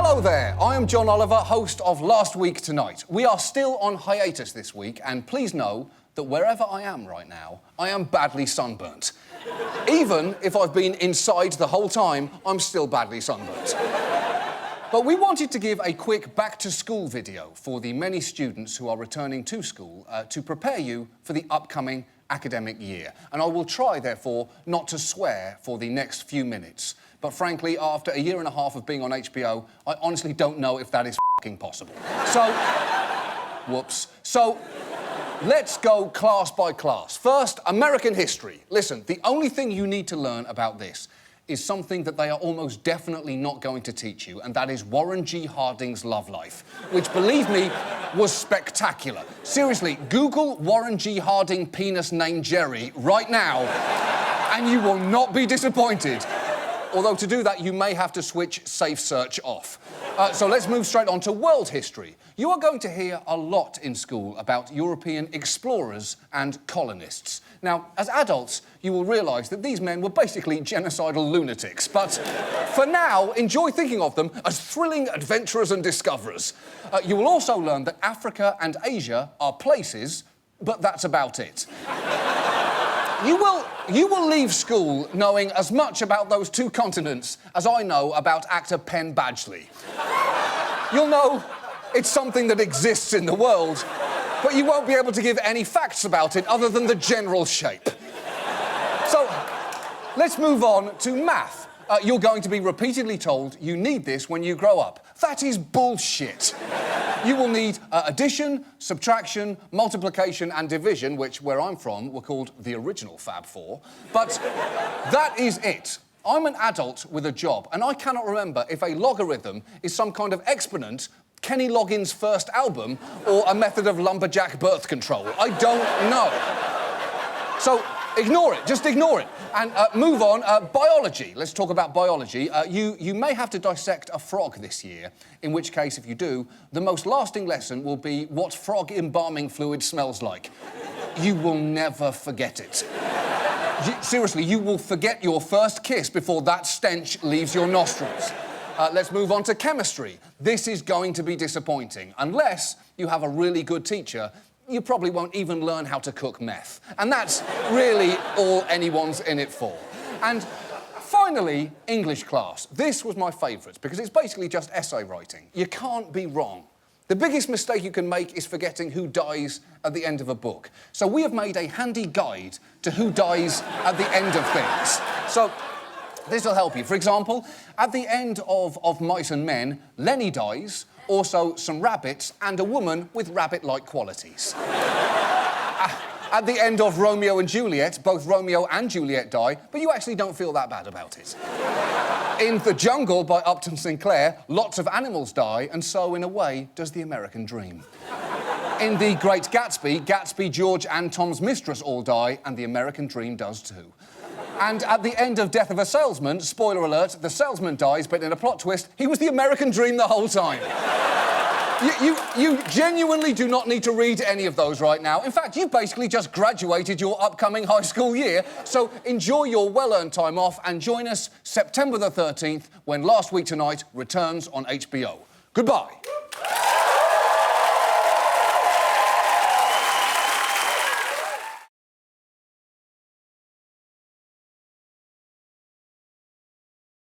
Hello there, I am John Oliver, host of Last Week Tonight. We are still on hiatus this week, and please know that wherever I am right now, I am badly sunburnt. Even if I've been inside the whole time, I'm still badly sunburnt. But we wanted to give a quick back-to-school video for the many students who are returning to school to prepare you for the upcoming academic year. And I will try, therefore, not to swear for the next few minutes. But frankly, after a year and a half of being on HBO, I honestly don't know if that is f***ing possible. So, whoops. So, let's go class by class. First, American history. Listen, the only thing you need to learn about this is something that they are almost definitely not going to teach you, and that is Warren G. Harding's love life, which, believe me, was spectacular. Seriously, Google Warren G. Harding penis named Jerry right now, and you will not be disappointed. Although to do that, you may have to switch Safe Search off. So let's move straight on to world history. You are going to hear a lot in school about European explorers and colonists. Now, as adults, you will realise that these men were basically genocidal lunatics. But for now, enjoy thinking of them as thrilling adventurers and discoverers. You will also learn that Africa and Asia are places, but that's about it. You will leave school knowing as much about those two continents as I know about actor Penn Badgley. You'll know it's something that exists in the world, but you won't be able to give any facts about it other than the general shape. So, let's move on to math. You're going to be repeatedly told you need this when you grow up. That is bullshit. You will need addition, subtraction, multiplication and division, which, where I'm from, were called the original Fab Four. But that is it. I'm an adult with a job, and I cannot remember if a logarithm is some kind of exponent, Kenny Loggins' first album, or a method of lumberjack birth control. I don't know. So, ignore it. Just ignore it. And move on. Biology. Let's talk about biology. You may have to dissect a frog this year, in which case, if you do, the most lasting lesson will be what frog embalming fluid smells like. You will never forget it. Seriously, you will forget your first kiss before that stench leaves your nostrils. Let's move on to chemistry. This is going to be disappointing, unless you have a really good teacher. You probably won't even learn how to cook meth. And that's really all anyone's in it for. And finally, English class. This was my favourite, because it's basically just essay writing. You can't be wrong. The biggest mistake you can make is forgetting who dies at the end of a book. So we have made a handy guide to who dies at the end of things. So this will help you. For example, at the end of Mice and Men, Lenny dies, also some rabbits, and a woman with rabbit-like qualities. At the end of Romeo and Juliet, both Romeo and Juliet die, but you actually don't feel that bad about it. In The Jungle by Upton Sinclair, lots of animals die, and so, in a way, does the American dream. In The Great Gatsby, Gatsby, George, and Tom's mistress all die, and the American dream does too. And at the end of Death of a Salesman, spoiler alert, the salesman dies, but in a plot twist, he was the American dream the whole time. You genuinely do not need to read any of those right now. In fact, you've basically just graduated your upcoming high school year, so enjoy your well-earned time off and join us September the 13th when Last Week Tonight returns on HBO. Goodbye.